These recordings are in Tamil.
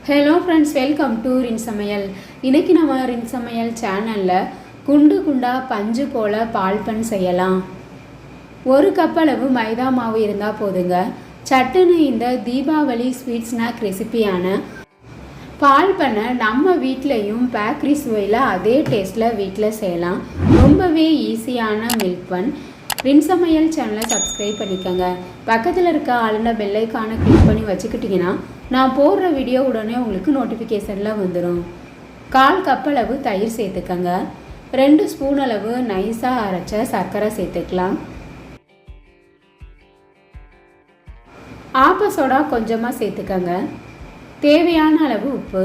ஹலோ ஃப்ரெண்ட்ஸ், வெல்கம் டு ரின் சமையல். இன்றைக்கி நம்ம ரின் சமையல் சேனலில் குண்டு குண்டாக பஞ்சு போல் பால் பன் செய்யலாம். ஒரு கப் அளவு மைதா மாவு இருந்தால் போதுங்க. சட்டுன்னு இந்த தீபாவளி ஸ்வீட் ஸ்நாக் ரெசிபியான பால் பண்ணை நம்ம வீட்லேயும் பேக்கரி சுவையில் அதே டேஸ்ட்டில் வீட்டில் செய்யலாம். ரொம்பவே ஈஸியான மில்க் பன். ரின் சமையல் சேனலை சப்ஸ்கிரைப் பண்ணிக்கோங்க. பக்கத்தில் இருக்க ஆளுன பெல்லைக்கான கிளிக் பண்ணி வச்சுக்கிட்டிங்கன்னா நான் போடுற வீடியோ உடனே உங்களுக்கு நோட்டிஃபிகேஷனில் வந்துடும். 1/4 கப் அளவு தயிர் சேர்த்துக்கங்க. 2 ஸ்பூன் அளவு நைஸாக அரைச்ச சர்க்கரை சேர்த்துக்கலாம். ஆப்ப சோடா கொஞ்சமாக சேர்த்துக்கங்க. தேவையான அளவு உப்பு.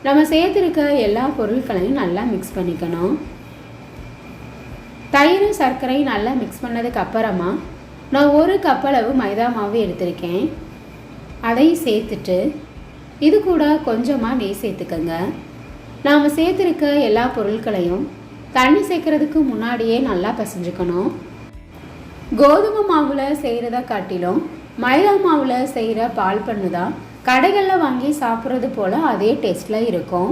நம்ம சேர்த்துருக்க எல்லா பொருட்களையும் நல்லா மிக்ஸ் பண்ணிக்கணும். தயிர் சர்க்கரை நல்லா மிக்ஸ் பண்ணதுக்கு அப்புறமா நான் 1 கப் அளவு மைதா மாவு எடுத்திருக்கேன். அதையும் சேர்த்துட்டு இது கூட கொஞ்சமாக நெய் சேர்த்துக்கங்க. நாம் சேர்த்துருக்க எல்லா பொருட்களையும் தண்ணி சேர்க்கறதுக்கு முன்னாடியே நல்லா பிசைஞ்சுக்கணும். கோதுமை மாவில் செய்கிறத காட்டிலும் மைதா மாவில் செய்கிற பால் பண்ணு தான் கடைகளில் வாங்கி சாப்பிட்றது போல் அதே டேஸ்ட்டில் இருக்கும்.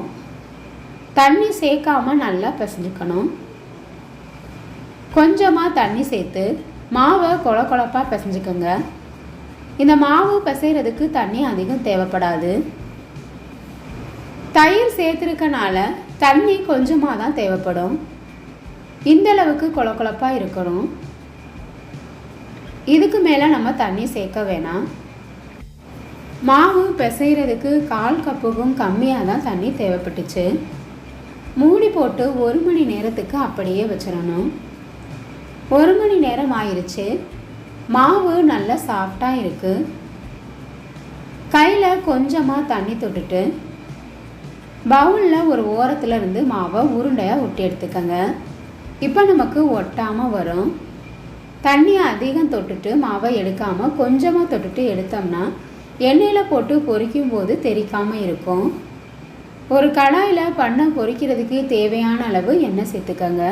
தண்ணி சேர்க்காமல் நல்லா பிசைஞ்சுக்கணும். கொஞ்சமாக தண்ணி சேர்த்து மாவை கொழப்பாக பிசைஞ்சுக்கோங்க. இந்த மாவு பிசைகிறதுக்கு தண்ணி அதிகம் தேவைப்படாது. தயிர் சேர்த்துருக்கனால தண்ணி கொஞ்சமாக தான் தேவைப்படும். இந்தளவுக்கு கொழப்பாக இருக்கணும். இதுக்கு மேலே நம்ம தண்ணி சேர்க்க வேணாம். மாவு பிசைகிறதுக்கு 1/4 கப்புக்கும் கம்மியாக தான் தண்ணி தேவைப்பட்டுச்சு. மூடி போட்டு 1 மணி நேரத்துக்கு அப்படியே வச்சிடணும். 1 மணி நேரம் ஆயிடுச்சு. மாவு நல்லா சாஃப்டாக இருக்குது. கையில் கொஞ்சமாக தண்ணி தொட்டுட்டு பவுலில் ஒரு ஓரத்தில் இருந்து மாவை உருண்டையாக ஒட்டி எடுத்துக்கோங்க. இப்போ நமக்கு ஒட்டாமல் வரும். தண்ணியை அதிகம் தொட்டுட்டு மாவை எடுக்காமல் கொஞ்சமாக தொட்டுட்டு எடுத்தோம்னா எண்ணெயில் போட்டு பொரிக்கும் போது தெறிக்காமல் இருக்கும். ஒரு கடாயில் பண்ணை பொரிக்கிறதுக்கு தேவையான அளவு எண்ணெய் சேர்த்துக்கோங்க.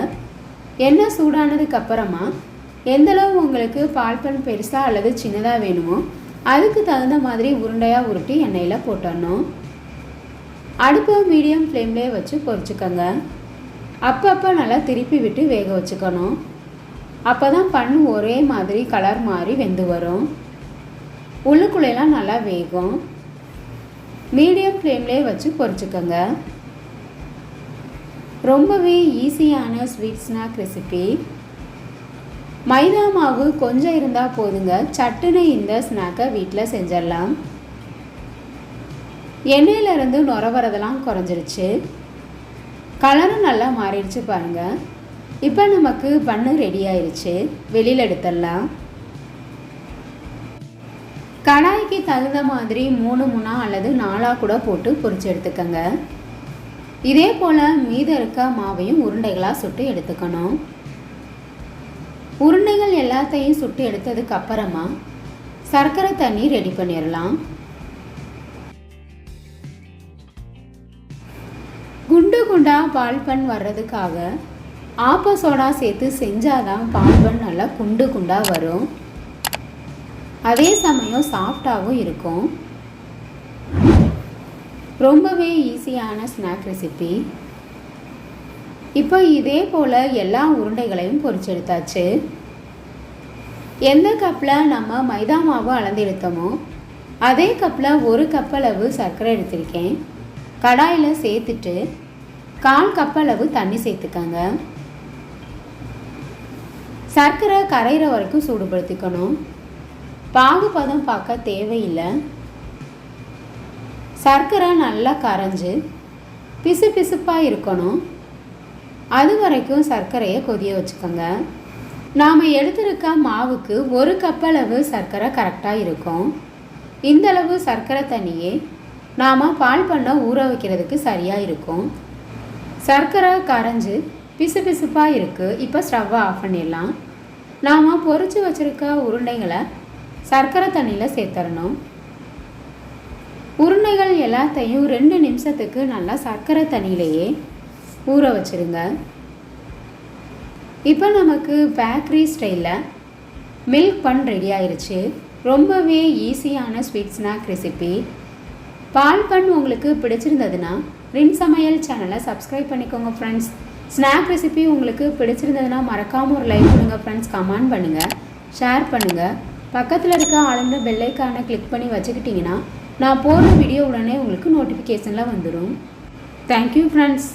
எண்ணெய் சூடானதுக்கு அப்புறமா எந்தளவு உங்களுக்கு பால் பன் பெருசாக அல்லது சின்னதாக வேணுமோ அதுக்கு தகுந்த மாதிரி உருண்டையாக உருட்டி எண்ணெயில் போட்டுடணும். அடுப்பை மீடியம் ஃப்ளேம்லேயே வச்சு பொரிச்சுக்கோங்க. அப்பப்போ நல்லா திருப்பி விட்டு வேக வச்சுக்கணும். அப்போ தான் பன் ஒரே மாதிரி கலர் மாறி வெந்து வரும். உள்ளுக்குள்ளெல்லாம் நல்லா வேகும். மீடியம் ஃப்ளேம்லேயே வச்சு பொரிச்சுக்கோங்க. ரொம்பவே ஈஸியான ஸ்வீட் ஸ்நாக் ரெசிபி. மைதா மாவு கொஞ்சம் இருந்தால் போதுங்க. சட்டுன்னு இந்த ஸ்நாக்கை வீட்டில் செஞ்சிடலாம். எண்ணெயிலேருந்து நுர வரதெல்லாம் குறைஞ்சிருச்சு. கலரும் நல்லா மாறிடுச்சு பாருங்கள். இப்போ நமக்கு பண்ணு ரெடி ஆயிடுச்சு. வெளியில் எடுத்துடலாம். கடாய்க்கு தகுந்த மாதிரி 3 அல்லது 4 கூட போட்டு பொரிச்சு எடுத்துக்கோங்க. இதே போல் மீத இருக்க மாவையும் உருண்டைகளாக சுட்டு எடுத்துக்கணும். உருண்டைகள் எல்லாத்தையும் சுட்டு எடுத்ததுக்கு அப்புறமா சர்க்கரை தண்ணி ரெடி பண்ணிடலாம். குண்டு குண்டாக பால் பன் வர்றதுக்காக ஆப்ப சோடா சேர்த்து செஞ்சாதான் பால் பன் நல்லா குண்டு குண்டாக வரும். அதே சமயம் சாஃப்டாகவும் இருக்கும். ரொம்பவே ஈஸியான ஸ்நாக் ரெசிபி. இப்போ இதே போல் எல்லா உருண்டைகளையும் பொரிச்சு எடுத்தாச்சு. எந்த கப்பில் நம்ம மைதா மாவு அளந்து எடுத்தோமோ அதே கப்பில் 1 கப் அளவு சர்க்கரை எடுத்திருக்கேன். கடாயில் சேர்த்துட்டு 1/4 கப் அளவு தண்ணி சேர்த்துக்கங்க. சர்க்கரை கரையிற வரைக்கும் சூடுபடுத்திக்கணும். பாகுபதம் பார்க்க தேவையில்லை. சர்க்கரை நல்லா கரைஞ்சி பிசு பிசுப்பாக இருக்கணும். அது வரைக்கும் சர்க்கரையை கொதிய வச்சுக்கோங்க. நாம் எடுத்திருக்க மாவுக்கு 1 கப் அளவு சர்க்கரை கரெக்டாக இருக்கும். இந்தளவு சர்க்கரை தண்ணியே நாம் பால் பண்ண ஊற வைக்கிறதுக்கு சரியாக இருக்கும். சர்க்கரை கரைஞ்சி பிசு பிசுப்பாக இருக்குது. இப்போ ஸ்டவ்வை ஆஃப் பண்ணிடலாம். நாம் பொரிச்சு வச்சுருக்க உருண்டைகளை சர்க்கரை தண்ணியில் சேர்த்துடணும். உருண்டைகள் எல்லாத்தையும் 2 நிமிஷத்துக்கு நல்லா சர்க்கரை தண்ணியிலேயே ஊற வச்சுருங்க. இப்போ நமக்கு பேக்கரி ஸ்டைலில் மில்க் பன் ரெடி ஆயிடுச்சு. ரொம்பவே ஈஸியான ஸ்வீட் ஸ்நாக் ரெசிபி. பால் பண் உங்களுக்கு பிடிச்சிருந்ததுன்னா ரின் சமையல் சேனலை சப்ஸ்கிரைப் பண்ணிக்கோங்க ஃப்ரெண்ட்ஸ். ஸ்நாக் ரெசிபி உங்களுக்கு பிடிச்சிருந்ததுன்னா மறக்காமல் ஒரு லைக் பண்ணுங்கள் ஃப்ரெண்ட்ஸ். கமெண்ட் பண்ணுங்கள், ஷேர் பண்ணுங்கள். பக்கத்தில் இருக்க ஆளுங்க பெல் ஐக்கானை கிளிக் பண்ணி வச்சுக்கிட்டிங்கன்னா நான் போடுற வீடியோ உடனே உங்களுக்கு நோட்டிஃபிகேஷனில் வந்துடும். Thank you friends.